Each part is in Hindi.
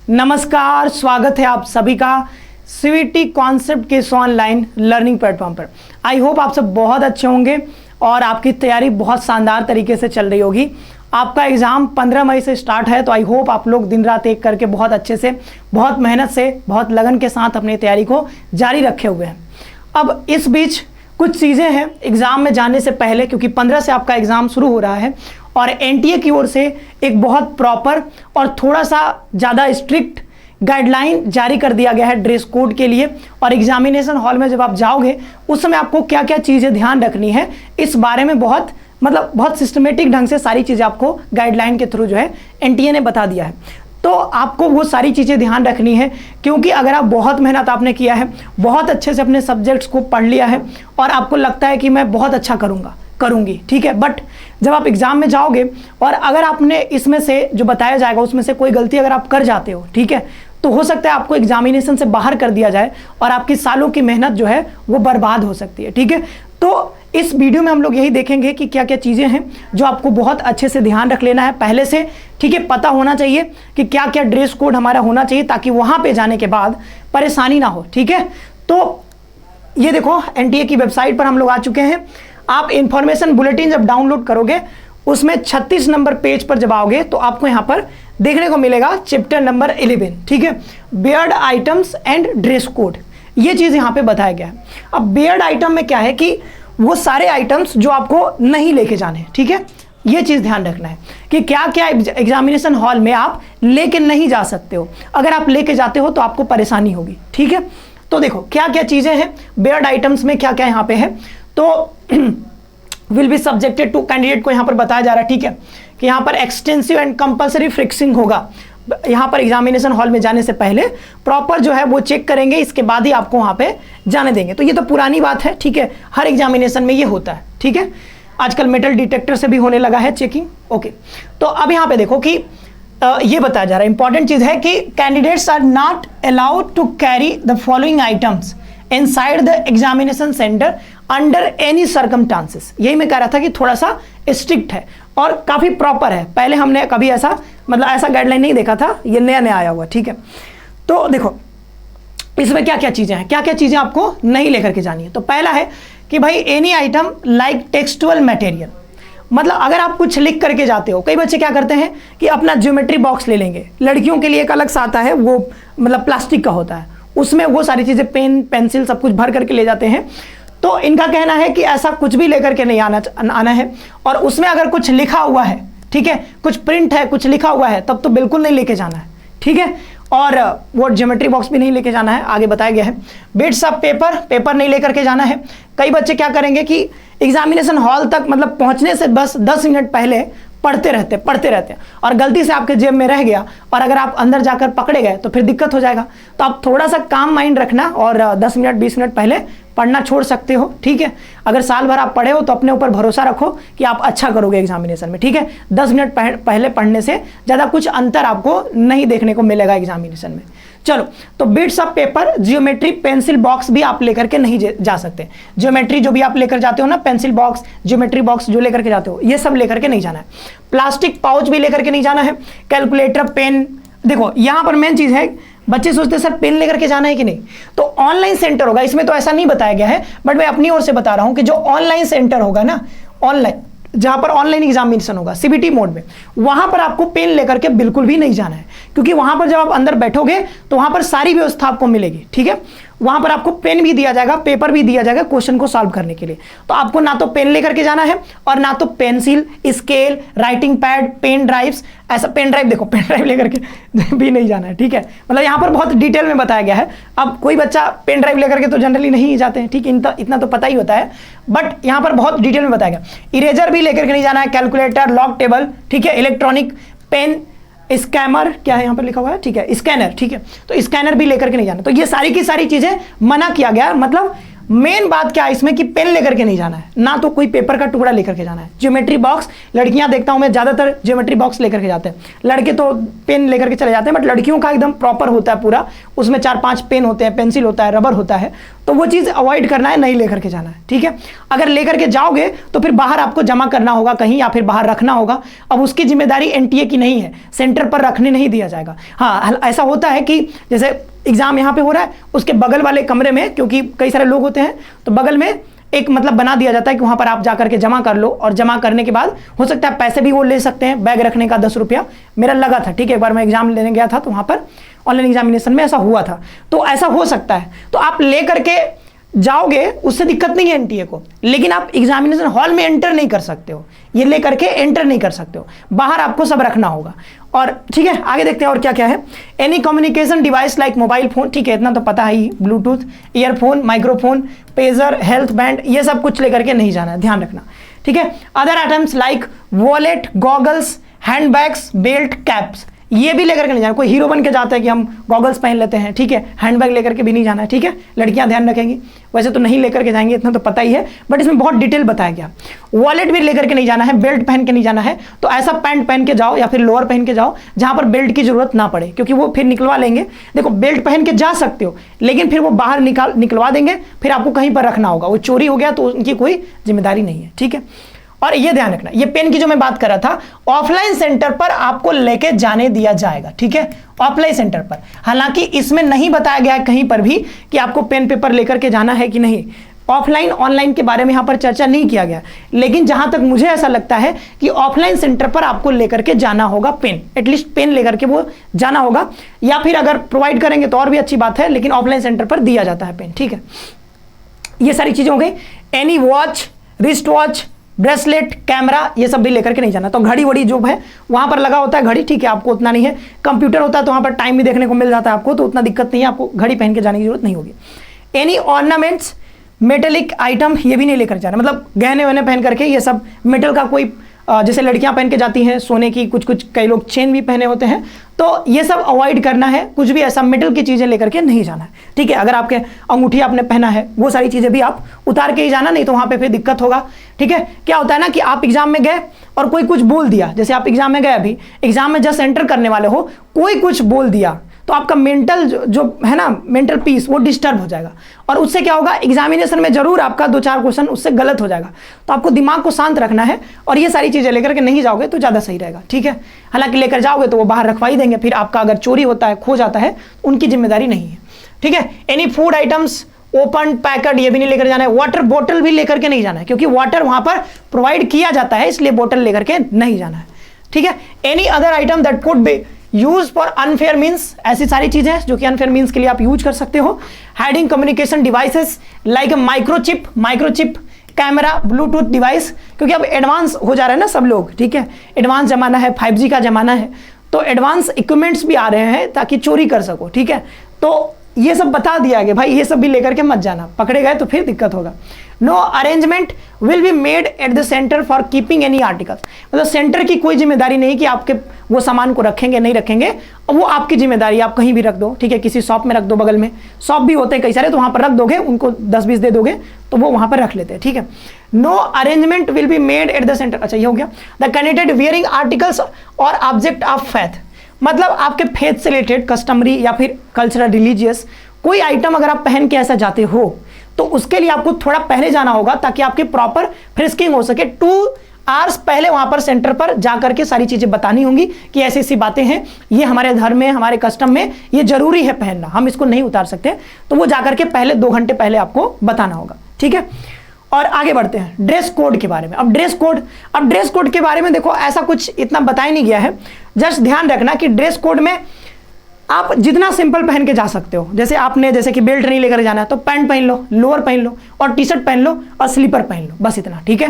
नमस्कार, स्वागत है आप सभी का सीवीटी कॉन्सेप्ट के इस ऑनलाइन लर्निंग प्लेटफॉर्म पर। आई होप आप सब बहुत अच्छे होंगे और आपकी तैयारी बहुत शानदार तरीके से चल रही होगी। आपका एग्ज़ाम 15 मई से स्टार्ट है, तो आई होप आप लोग दिन रात एक करके बहुत अच्छे से, बहुत मेहनत से, बहुत लगन के साथ अपनी तैयारी को जारी रखे हुए हैं। अब इस बीच कुछ चीज़ें हैं एग्ज़ाम में जाने से पहले, क्योंकि 15 से आपका एग्ज़ाम शुरू हो रहा है और एनटीए की ओर से एक बहुत प्रॉपर और थोड़ा सा ज़्यादा स्ट्रिक्ट गाइडलाइन जारी कर दिया गया है ड्रेस कोड के लिए। और एग्जामिनेशन हॉल में जब आप जाओगे उस समय आपको क्या क्या चीज़ें ध्यान रखनी है, इस बारे में बहुत सिस्टमेटिक ढंग से सारी चीज़ें आपको गाइडलाइन के थ्रू जो है एनटीए ने बता दिया है। तो आपको वो सारी चीज़ें ध्यान रखनी है, क्योंकि अगर आप बहुत मेहनत आपने किया है, बहुत अच्छे से अपने सब्जेक्ट्स को पढ़ लिया है और आपको लगता है कि मैं बहुत अच्छा करूँगी, ठीक है, बट जब आप एग्ज़ाम में जाओगे और अगर आपने इसमें से जो बताया जाएगा उसमें से कोई गलती अगर आप कर जाते हो, ठीक है, तो हो सकता है आपको एग्जामिनेशन से बाहर कर दिया जाए और आपकी सालों की मेहनत जो है वो बर्बाद हो सकती है, ठीक है। तो इस वीडियो में हम लोग यही देखेंगे कि क्या क्या चीज़ें हैं जो आपको बहुत अच्छे से ध्यान रख लेना है पहले से, ठीक है। पता होना चाहिए कि क्या क्या ड्रेस कोड हमारा होना चाहिए ताकि वहाँ पे जाने के बाद परेशानी ना हो, ठीक है। तो ये देखो, एनटीए की वेबसाइट पर हम लोग आ चुके हैं। आप इंफॉर्मेशन बुलेटिन जब डाउनलोड करोगे उसमें 36 नंबर पेज पर जब आओगे तो आपको यहाँ पर देखने को मिलेगा चैप्टर नंबर 11, ठीक है, beard items and dress code. ये चीज़ यहाँ पे बताया गया है। अब बियर्ड आइटम में क्या है कि वो सारे आइटम्स जो आपको नहीं लेके जाने हैं, ठीक है। ये चीज़ ध्यान रखना है कि क्या क्या एग्जामिनेशन हॉल में आप लेके नहीं जा सकते हो। अगर आप लेके जाते हो तो आपको परेशानी होगी, ठीक है। तो देखो क्या क्या चीज़ें हैं बियर्ड आइटम्स में, क्या क्या यहाँ पे है। तो will be subjected to, candidate को यहाँ पर बताया जा रहा है, ठीक है, कि यहाँ पर एक्सटेंसिव एंड कंपल्सरी फिक्सिंग होगा। यहाँ पर एग्जामिनेशन हॉल में जाने से पहले प्रॉपर जो है वो चेक करेंगे, इसके बाद ही आपको वहाँ पे जाने देंगे। तो ये तो पुरानी बात है, ठीक है, हर एग्जामिनेशन में ये होता है, ठीक है। आजकल मेटल डिटेक्टर से भी होने लगा है चेकिंग, ओके। तो अब यहाँ पे देखो कि ये बताया जा रहा है, इंपॉर्टेंट चीज़ है कि candidates are not allowed to carry the following items inside the examination centre under any circumstances. यही मैं कह रहा था कि थोड़ा सा स्ट्रिक्ट है और काफ़ी प्रॉपर है। पहले हमने कभी ऐसा गाइडलाइन नहीं देखा था, ये नया नया आया हुआ, ठीक है। तो देखो इसमें क्या क्या चीज़ें हैं, क्या क्या चीज़ें आपको नहीं लेकर के जानी है। तो पहला है कि भाई any item like textual material, मतलब अगर आप कुछ लिख करके जाते हो, कई बच्चे क्या करते हैं कि अपना ज्योमेट्री बॉक्स ले लेंगे। लड़कियों के लिए एक अलग सा आता है, वो प्लास्टिक का होता है, उसमें वो सारी चीज़ें पेन पेंसिल सब कुछ भर करके ले जाते हैं। तो इनका कहना है कि ऐसा कुछ भी लेकर के नहीं आना है। और उसमें अगर कुछ लिखा हुआ है, ठीक है, कुछ प्रिंट है, कुछ लिखा हुआ है, तब तो बिल्कुल नहीं लेके जाना है, ठीक है। और वो ज्योमेट्री बॉक्स भी नहीं लेके जाना है, आगे बताया गया है। बिट्स ऑफ पेपर नहीं लेकर के जाना है। कई बच्चे क्या करेंगे कि एग्जामिनेशन हॉल तक पहुंचने से बस 10 मिनट पहले पढ़ते रहते और गलती से आपके जेब में रह गया और अगर आप अंदर जाकर पकड़े गए तो फिर दिक्कत हो जाएगा। तो आप थोड़ा सा काम माइंड रखना और 10 मिनट 20 मिनट पहले पढ़ना छोड़ सकते हो, ठीक है। अगर साल भर आप पढ़े हो तो अपने ऊपर भरोसा रखो कि आप अच्छा करोगे एग्जामिनेशन में, ठीक है। 10 मिनट पहले पढ़ने से ज़्यादा कुछ अंतर आपको नहीं देखने को मिलेगा एग्जामिनेशन में। चलो, तो bits of paper, geometry, pencil box भी आप लेकर के नहीं जा सकते। जियोमेट्री जो भी आप लेकर जाते हो ना, पेंसिल बॉक्स, जियोमेट्री बॉक्स जो लेकर के जाते हो, ये सब लेकर के नहीं जाना है। प्लास्टिक पाउच भी लेकर के नहीं जाना है। कैलकुलेटर, पेन, देखो यहाँ पर मेन चीज़ है, बच्चे सोचते हैं सर पेन लेकर के जाना है कि नहीं। तो ऑनलाइन सेंटर होगा, इसमें तो ऐसा नहीं बताया गया है, बट मैं अपनी ओर से बता रहा हूँ कि जो ऑनलाइन सेंटर होगा ना, ऑनलाइन जहाँ पर ऑनलाइन एग्जामिनेशन होगा सीबीटी मोड में, वहाँ पर आपको पेन लेकर के बिल्कुल भी नहीं जाना है, क्योंकि वहाँ पर जब आप अंदर बैठोगे तो वहाँ पर सारी व्यवस्था आपको मिलेगी, ठीक है। वहाँ पर आपको पेन भी दिया जाएगा, पेपर भी दिया जाएगा क्वेश्चन को सॉल्व करने के लिए। तो आपको ना तो पेन लेकर के जाना है और ना तो pencil, scale, writing pad, pen drives, ऐसा पेन ड्राइव, देखो पेन ड्राइव लेकर के भी नहीं जाना है, ठीक है। यहाँ पर बहुत डिटेल में बताया गया है। अब कोई बच्चा पेन ड्राइव लेकर के तो जनरली नहीं जाते हैं, ठीक है, इतना तो पता ही होता है, बट यहाँ पर बहुत डिटेल में बताया गया। इरेजर भी लेकर के नहीं जाना है, कैलकुलेटर, लॉक टेबल, ठीक है, इलेक्ट्रॉनिक पेन, स्कैमर, क्या है यहाँ पर लिखा हुआ है, ठीक है, स्कैनर, ठीक है, तो स्कैनर भी लेकर के नहीं जाना। तो ये सारी की सारी चीजें मना किया गया, मतलब मेन बात क्या है इसमें कि पेन लेकर के नहीं जाना है, ना तो कोई पेपर का टुकड़ा लेकर के जाना है। ज्योमेट्री बॉक्स, लड़कियां देखता हूं मैं ज्यादातर ज्योमेट्री बॉक्स लेकर के जाते हैं, लड़के तो पेन लेकर के चले जाते हैं, बट लड़कियों का एकदम प्रॉपर होता है पूरा, उसमें 4-5 पेन होते हैं, पेंसिल होता है, रबर होता है, तो वो चीज अवॉइड करना है, नहीं लेकर के जाना है, ठीक है। अगर लेकर के जाओगे तो फिर बाहर आपको जमा करना होगा कहीं, या फिर बाहर रखना होगा। अब उसकी जिम्मेदारी एनटीए की नहीं है, सेंटर पर रखने नहीं दिया जाएगा। हाँ, ऐसा होता है कि जैसे एग्जाम यहाँ पे हो रहा है, उसके बगल वाले कमरे में, क्योंकि कई सारे लोग होते हैं, तो बगल में एक मतलब बना दिया जाता है कि वहां पर आप जाकर के जमा कर लो, और जमा करने के बाद हो सकता है पैसे भी वो ले सकते हैं, बैग रखने का 10 रुपया मेरा लगा था, ठीक है। एक बार मैं एग्जाम लेने गया था तो वहां पर ऑनलाइन एग्जामिनेशन में ऐसा हुआ था, तो ऐसा हो सकता है, तो आप ले करके जाओगे उससे दिक्कत नहीं है एनटीए को, लेकिन आप एग्जामिनेशन हॉल में एंटर नहीं कर सकते हो, ये ले करके एंटर नहीं कर सकते हो, बाहर आपको सब रखना होगा। और ठीक है, आगे देखते हैं और क्या क्या है। Any communication device like mobile phone, ठीक है, इतना तो पता ही, Bluetooth, earphone, microphone, pager, health band, ये सब कुछ लेकर के नहीं जाना है, ध्यान रखना, ठीक है। Other items like wallet, goggles, handbags, belt, caps, ये भी लेकर के नहीं जाना। कोई हीरो बन के जाता है कि हम गॉगल्स पहन लेते हैं, ठीक है, हैंडबैग लेकर के भी नहीं जाना है, ठीक है। लड़कियां ध्यान रखेंगी, वैसे तो नहीं लेकर के जाएंगे, इतना तो पता ही है, बट इसमें बहुत डिटेल बताया गया। वॉलेट भी लेकर के नहीं जाना है, बेल्ट पहन के नहीं जाना है, तो ऐसा पैंट पहन के जाओ या फिर लोअर पहन के जाओ जहां पर बेल्ट की जरूरत ना पड़े, क्योंकि वो फिर निकलवा लेंगे। देखो, बेल्ट पहन के जा सकते हो, लेकिन फिर वो बाहर निकलवा देंगे, फिर आपको कहीं पर रखना होगा, वो चोरी हो गया तो उनकी कोई जिम्मेदारी नहीं है, ठीक है। और ये ध्यान रखना, ये पेन की जो मैं बात कर रहा था, ऑफलाइन सेंटर पर आपको लेके जाने दिया जाएगा, ठीक है, ऑफलाइन सेंटर पर। हालांकि इसमें नहीं बताया गया है कहीं पर भी कि आपको पेन पेपर लेकर के जाना है कि नहीं, ऑफलाइन ऑनलाइन के बारे में यहां पर चर्चा नहीं किया गया, लेकिन जहां तक मुझे ऐसा लगता है कि ऑफलाइन सेंटर पर आपको लेकर के जाना होगा पेन, एटलीस्ट पेन लेकर के वो जाना होगा, या फिर अगर प्रोवाइड करेंगे तो और भी अच्छी बात है, लेकिन ऑफलाइन सेंटर पर दिया जाता है पेन, ठीक है। ये सारी चीजें हो गई। Any watch, wrist watch, bracelet, camera, ये सब भी लेकर के नहीं जाना। तो घड़ी वड़ी जो है वहां पर लगा होता है घड़ी, ठीक है, आपको उतना नहीं है। कंप्यूटर होता है तो वहां पर टाइम भी देखने को मिल जाता है आपको, तो उतना दिक्कत नहीं है, आपको घड़ी पहन के जाने की जरूरत नहीं होगी। एनी ऑर्नामेंट्स, मेटेलिक आइटम, ये भी नहीं लेकर जाना, मतलब गहने वहने पहन करके, ये सब मेटल का कोई, जैसे लड़कियां पहन के जाती हैं सोने की, कुछ कई लोग चेन भी पहने होते हैं, तो ये सब अवॉइड करना है, कुछ भी ऐसा मेटल की चीजें लेकर के नहीं जाना है, ठीक है। अगर आपके अंगूठी आपने पहना है, वो सारी चीजें भी आप उतार के ही जाना, नहीं तो वहां पे फिर दिक्कत होगा, ठीक है। क्या होता है ना कि आप एग्जाम में गए और कोई कुछ बोल दिया, जैसे आप एग्जाम में गए, अभी एग्जाम में जस्ट एंटर करने वाले हो, कोई कुछ बोल दिया, तो आपका मेंटल जो है ना, मेंटल पीस, वो डिस्टर्ब हो जाएगा, और उससे क्या होगा, एग्जामिनेशन में जरूर आपका 2-4 क्वेश्चन उससे गलत हो जाएगा। तो आपको दिमाग को शांत रखना है, और ये सारी चीजें लेकर के नहीं जाओगे तो ज्यादा सही रहेगा, ठीक है। हालांकि लेकर जाओगे तो वो बाहर रखवा ही देंगे, फिर आपका अगर चोरी होता है, खो जाता है, उनकी जिम्मेदारी नहीं है, ठीक है। Any food items, open packet, ये भी नहीं लेकर जाना है। वाटर बोतल भी लेकर के नहीं जाना है, क्योंकि वाटर वहां पर प्रोवाइड किया जाता है, इसलिए बोतल लेकर के नहीं जाना है, ठीक है। Any other item that could be use for unfair means, ऐसी सारी चीजें जो कि अनफेयर मीन्स के लिए आप यूज कर सकते हो। Hiding communication devices like microchip, camera, Bluetooth device, क्योंकि अब एडवांस हो जा रहे हैं ना सब लोग, ठीक है, एडवांस जमाना है, 5G का जमाना है, तो एडवांस इक्विपमेंट्स भी आ रहे हैं ताकि चोरी कर सको, ठीक है। तो ये सब बता दिया गया भाई, ये सब भी लेकर के मत जाना, पकड़े गए तो फिर दिक्कत होगा। No arrangement will be made at the centre for keeping any articles, मतलब सेंटर की कोई जिम्मेदारी नहीं कि आपके वो सामान को रखेंगे नहीं रखेंगे, वो आपकी जिम्मेदारी, आप कहीं भी रख दो, ठीक है, किसी शॉप में रख दो, बगल में शॉप भी होते हैं कई सारे, तो वहां पर रख दोगे, उनको 10-20 दे दोगे तो वो वहां पर रख लेते हैं, ठीक है। No arrangement will be made at the centre, अच्छा ये हो गया। द कैंडिडेट वियरिंग आर्टिकल्स और ऑब्जेक्ट ऑफ फेथ, मतलब आपके फेथ से रिलेटेड, कस्टमरी या फिर कल्चरल, रिलीजियस कोई आइटम अगर आप पहन के ऐसा जाते हो, तो उसके लिए आपको थोड़ा पहले जाना होगा ताकि आपकी प्रॉपर फ्रिस्किंग हो सके। 2 आवर्स पहले वहां पर सेंटर पर जाकर के सारी चीजें बतानी होंगी कि ऐसी ऐसी बातें हैं, ये हमारे धर्म में, हमारे कस्टम में ये जरूरी है पहनना, हम इसको नहीं उतार सकते, तो वो जाकर के पहले 2 घंटे पहले आपको बताना होगा, ठीक है। और आगे बढ़ते हैं ड्रेस कोड के बारे में। अब ड्रेस कोड के बारे में देखो, ऐसा कुछ इतना बताया नहीं गया है, जस्ट ध्यान रखना कि ड्रेस कोड में आप जितना सिंपल पहन के जा सकते हो, जैसे कि बेल्ट नहीं लेकर जाना है तो पैंट पहन लो, लोअर पहन लो, और टी-शर्ट पहन लो, और स्लीपर पहन लो, बस इतना, ठीक है।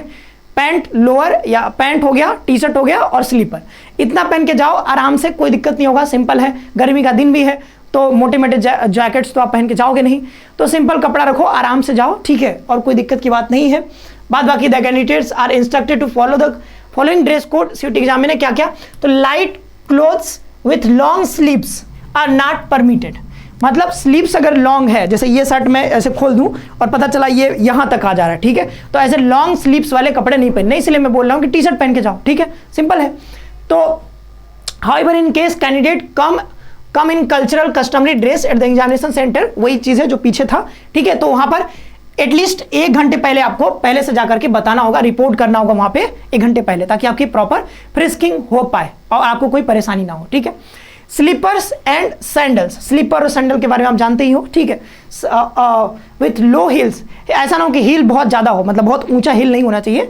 पैंट, लोअर या पैंट हो गया, टी-शर्ट हो गया, और स्लीपर, इतना पहन के जाओ आराम से, कोई दिक्कत नहीं होगा, सिंपल है, गर्मी का दिन भी है, तो मोटे मोटे जैकेट्स तो आप पहन के जाओगे नहीं, तो सिंपल कपड़ा रखो, आराम से जाओ, ठीक है, और कोई दिक्कत की बात नहीं है। बाद बाकी the candidates are instructed to follow the following dress code. CUT exam में क्या क्या, तो light clothes with long sleeves are not permitted, मतलब स्लीव्स अगर लॉन्ग है, जैसे ये शर्ट मैं ऐसे खोल दूं और पता चला ये यहां तक आ जा रहा है, ठीक है, तो ऐसे लॉन्ग स्लीव्स वाले कपड़े नहीं पहनने, इसलिए मैं बोल रहा हूं कि टी शर्ट पहन के जाओ, ठीक है, सिंपल है। तो however in case candidate come in cultural customary dress at the examination centre, वही चीज है जो पीछे था, ठीक है, तो वहां पर एटलीस्ट 1 घंटे पहले आपको पहले से जाकर के बताना होगा, रिपोर्ट करना होगा वहां पे 1 घंटे पहले, ताकि आपकी प्रॉपर फ्रिस्किंग हो पाए और आपको कोई परेशानी ना हो, ठीक है। स्लीपर्स एंड सैंडल्स, स्लीपर और सैंडल के बारे में आप जानते ही हो, ठीक है, विथ लो हील्स, ऐसा ना हो कि हील बहुत ज्यादा हो, मतलब बहुत ऊंचा हील नहीं होना चाहिए,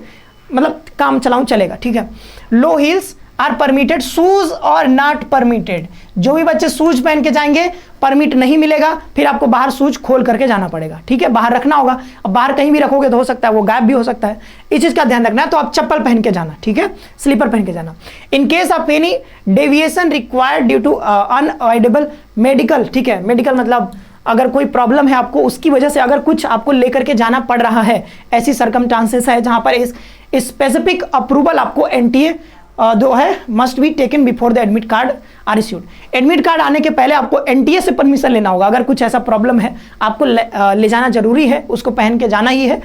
मतलब काम चलाऊं चलेगा, ठीक है। लो हील्स आर परमिटेड, शूज और नॉट परमिटेड, जो भी बच्चे शूज पहन के जाएंगे परमिट नहीं मिलेगा, फिर आपको बाहर शूज खोल करके जाना पड़ेगा, ठीक है, बाहर रखना होगा। अब बाहर कहीं भी रखोगे तो हो सकता है वो गायब भी हो सकता है, इस चीज का ध्यान रखना है। तो आप चप्पल पहन के जाना, ठीक है, स्लीपर पहन के जाना। In case of any deviation required due to unavoidable medical, ठीक है, मेडिकल मतलब अगर कोई प्रॉब्लम है आपको, उसकी वजह से अगर कुछ आपको लेकर के जाना पड़ रहा है, ऐसी सर्कमस्टांसेस है जहां पर इस स्पेसिफिक अप्रूवल आपको एनटीए दो है, must be taken before the admit card are issued. Admit card आने के पहले आपको एनटीए से परमिशन लेना होगा, अगर कुछ ऐसा प्रॉब्लम है आपको ले जाना जरूरी है, उसको पहन के जाना ही है,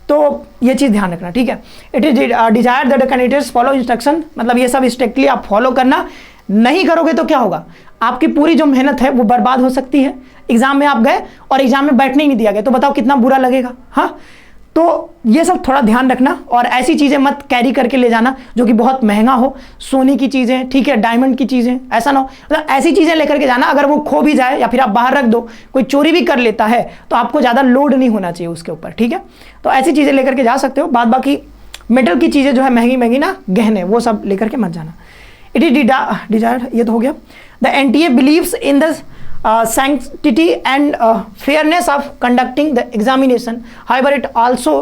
तो ये चीज ध्यान रखना, ठीक है। It is desired that the candidates follow instruction, मतलब ये सब स्ट्रिक्टली आप फॉलो करना, नहीं करोगे तो क्या होगा, आपकी पूरी जो मेहनत है वो बर्बाद हो सकती है। एग्जाम में आप गए और एग्जाम में बैठने ही नहीं दिया गया, तो बताओ कितना बुरा लगेगा, हाँ। तो ये सब थोड़ा ध्यान रखना, और ऐसी चीजें मत कैरी करके ले जाना जो कि बहुत महंगा हो, सोने की चीजें, ठीक है, डायमंड की चीजें, ऐसा ना हो, मतलब ऐसी चीजें लेकर के जाना, अगर वो खो भी जाए या फिर आप बाहर रख दो, कोई चोरी भी कर लेता है, तो आपको ज्यादा लोड नहीं होना चाहिए उसके ऊपर, ठीक है। तो ऐसी चीजें लेकर के जा सकते हो, बाद बाकी मेटल की चीजें जो है महंगी महंगी ना, गहने, वो सब लेकर के मत जाना। इट इज डिजायर्ड, ये तो हो गया। The NTA believes in the sanctity and fairness of conducting the examination. However, it also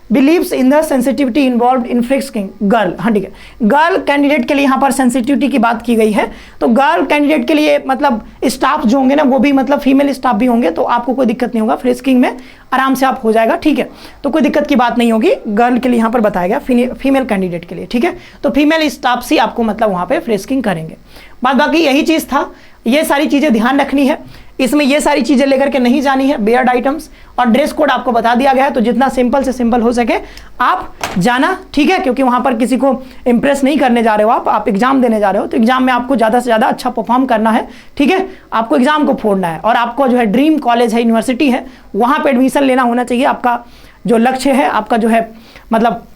believes in the sensitivity involved in frisking girl, हाँ ठीक है, गर्ल कैंडिडेट के लिए यहाँ पर सेंसिटिविटी की बात की गई है। तो गर्ल कैंडिडेट के लिए मतलब स्टाफ जो होंगे ना, वो भी मतलब फीमेल स्टाफ भी होंगे, तो आपको कोई दिक्कत नहीं होगा, फ्रिस्किंग में आराम से आप हो जाएगा, ठीक है, तो कोई दिक्कत की बात नहीं होगी। गर्ल के लिए यहाँ पर बताया गया, फीमेल कैंडिडेट के लिए, ठीक है, तो फीमेल स्टाफ से आपको मतलब वहाँ पे फ्रिस्किंग करेंगे। बाद बाकी यही चीज़ था, ये सारी चीज़ें ध्यान रखनी है, इसमें ये सारी चीज़ें लेकर के नहीं जानी है, बेयर्ड आइटम्स, और ड्रेस कोड आपको बता दिया गया है, तो जितना सिंपल से सिंपल हो सके आप जाना, ठीक है, क्योंकि वहाँ पर किसी को इम्प्रेस नहीं करने जा रहे हो, आप एग्जाम देने जा रहे हो, तो एग्जाम में आपको ज़्यादा से ज़्यादा अच्छा परफॉर्म करना है, ठीक है, आपको एग्जाम को फोड़ना है, और आपको जो है ड्रीम कॉलेज है, यूनिवर्सिटी है, वहाँ पर एडमिशन लेना होना चाहिए। आपका जो लक्ष्य है, आपका जो है मतलब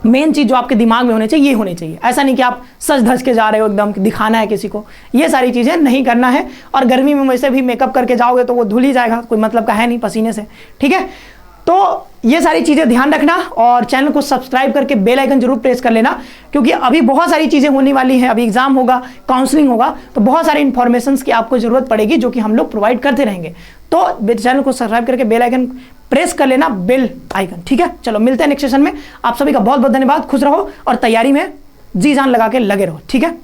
मेन चीज जो आपके दिमाग में होनी चाहिए, ये होनी चाहिए। ऐसा नहीं कि आप सज धज के जा रहे हो, एकदम दिखाना है किसी को, ये सारी चीजें नहीं करना है। और गर्मी में वैसे भी मेकअप करके जाओगे तो वो धुल ही जाएगा, कोई मतलब का है नहीं पसीने से, ठीक है। तो ये सारी चीजें ध्यान रखना, और चैनल को सब्सक्राइब करके बेल आइकन जरूर प्रेस कर लेना, क्योंकि अभी बहुत सारी चीजें होने वाली हैं, अभी एग्जाम होगा, काउंसलिंग होगा, तो बहुत सारी इंफॉर्मेशंस की आपको जरूरत पड़ेगी, जो कि हम लोग प्रोवाइड करते रहेंगे। तो चैनल को सब्सक्राइब करके बेल आइकन प्रेस कर लेना, बेल आइकन, ठीक है। चलो मिलते हैं नेक्स्ट सेशन में, आप सभी का बहुत बहुत धन्यवाद, खुश रहो और तैयारी में जी जान लगा के लगे रहो, ठीक है।